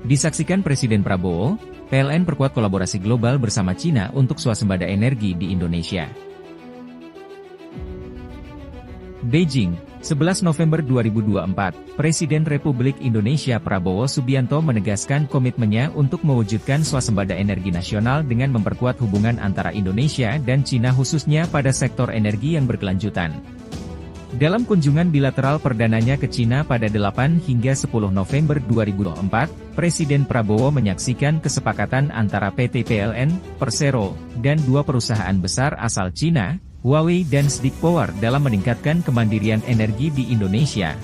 Disaksikan Presiden Prabowo, PLN perkuat kolaborasi global bersama Cina untuk swasembada energi di Indonesia. Beijing, 11 November 2024, Presiden Republik Indonesia Prabowo Subianto menegaskan komitmennya untuk mewujudkan swasembada energi nasional dengan memperkuat hubungan antara Indonesia dan Cina khususnya pada sektor energi yang berkelanjutan. Dalam kunjungan bilateral perdananya ke Cina pada 8 hingga 10 November 2024, Presiden Prabowo menyaksikan kesepakatan antara PT PLN, Persero, dan dua perusahaan besar asal Cina, Huawei dan SDIC Power dalam meningkatkan kemandirian energi di Indonesia.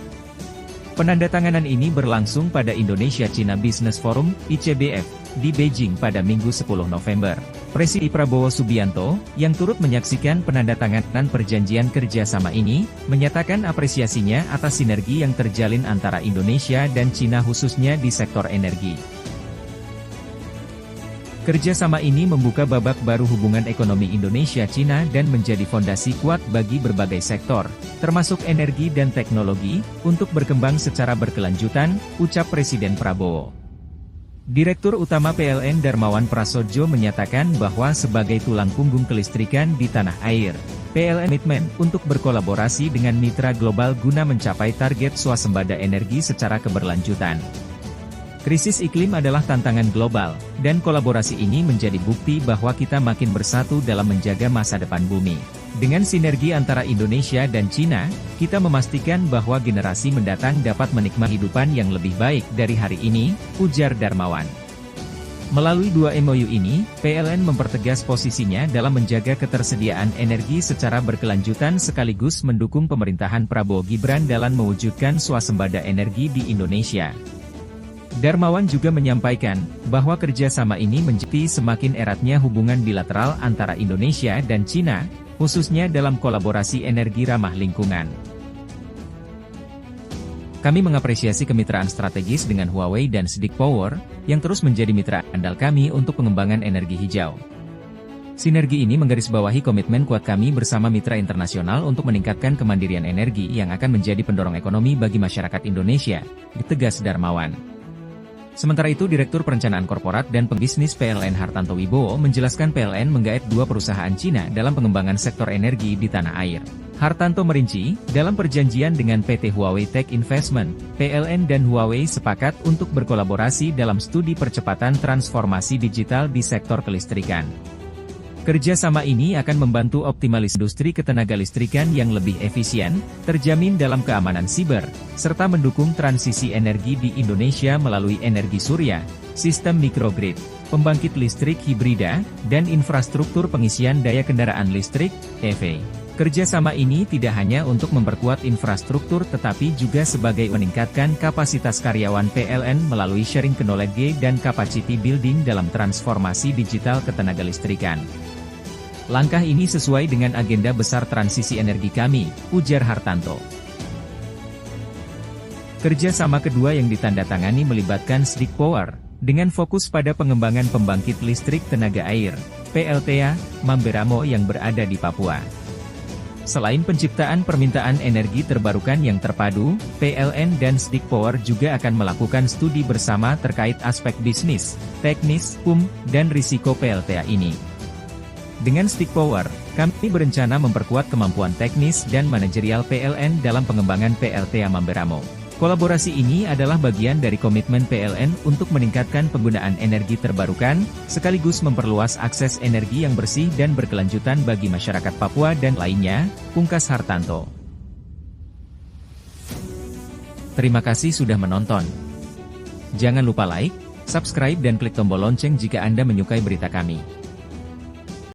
Penandatanganan ini berlangsung pada Indonesia-China Business Forum, ICBF, di Beijing pada Minggu 10 November. Presiden Prabowo Subianto, yang turut menyaksikan penandatanganan perjanjian kerjasama ini, menyatakan apresiasinya atas sinergi yang terjalin antara Indonesia dan Cina khususnya di sektor energi. Kerjasama ini membuka babak baru hubungan ekonomi Indonesia-Cina dan menjadi fondasi kuat bagi berbagai sektor, termasuk energi dan teknologi, untuk berkembang secara berkelanjutan, ucap Presiden Prabowo. Direktur Utama PLN Darmawan Prasojo menyatakan bahwa sebagai tulang punggung kelistrikan di tanah air, PLN komitmen untuk berkolaborasi dengan mitra global guna mencapai target swasembada energi secara keberlanjutan. Krisis iklim adalah tantangan global, dan kolaborasi ini menjadi bukti bahwa kita makin bersatu dalam menjaga masa depan bumi. Dengan sinergi antara Indonesia dan Cina, kita memastikan bahwa generasi mendatang dapat menikmati kehidupan yang lebih baik dari hari ini, ujar Darmawan. Melalui dua MOU ini, PLN mempertegas posisinya dalam menjaga ketersediaan energi secara berkelanjutan sekaligus mendukung pemerintahan Prabowo Gibran dalam mewujudkan swasembada energi di Indonesia. Darmawan juga menyampaikan, bahwa kerjasama ini menjadi semakin eratnya hubungan bilateral antara Indonesia dan Cina, khususnya dalam kolaborasi energi ramah lingkungan. Kami mengapresiasi kemitraan strategis dengan Huawei dan SDIC Power, yang terus menjadi mitra andal kami untuk pengembangan energi hijau. Sinergi ini menggarisbawahi komitmen kuat kami bersama mitra internasional untuk meningkatkan kemandirian energi yang akan menjadi pendorong ekonomi bagi masyarakat Indonesia, tegas Darmawan. Sementara itu Direktur Perencanaan Korporat dan Pembisnis PLN Hartanto Wibowo menjelaskan PLN menggait dua perusahaan Cina dalam pengembangan sektor energi di tanah air. Hartanto merinci, dalam perjanjian dengan PT Huawei Tech Investment, PLN dan Huawei sepakat untuk berkolaborasi dalam studi percepatan transformasi digital di sektor kelistrikan. Kerjasama ini akan membantu optimalisasi industri ketenagalistrikan yang lebih efisien, terjamin dalam keamanan siber, serta mendukung transisi energi di Indonesia melalui energi surya, sistem microgrid, pembangkit listrik hibrida, dan infrastruktur pengisian daya kendaraan listrik, EV. Kerjasama ini tidak hanya untuk memperkuat infrastruktur tetapi juga sebagai meningkatkan kapasitas karyawan PLN melalui sharing knowledge dan capacity building dalam transformasi digital ketenagalistrikan. Langkah ini sesuai dengan agenda besar transisi energi kami, ujar Hartanto. Kerjasama kedua yang ditandatangani melibatkan SDIC Power, dengan fokus pada pengembangan pembangkit listrik tenaga air, PLTA, Mamberamo yang berada di Papua. Selain penciptaan permintaan energi terbarukan yang terpadu, PLN dan SDIC Power juga akan melakukan studi bersama terkait aspek bisnis, teknis, dan risiko PLTA ini. Dengan SDIC Power, kami berencana memperkuat kemampuan teknis dan manajerial PLN dalam pengembangan PLTA Mamberamo. Kolaborasi ini adalah bagian dari komitmen PLN untuk meningkatkan penggunaan energi terbarukan, sekaligus memperluas akses energi yang bersih dan berkelanjutan bagi masyarakat Papua dan lainnya, pungkas Hartanto. Terima kasih sudah menonton. Jangan lupa like, subscribe dan klik tombol lonceng jika Anda menyukai berita kami.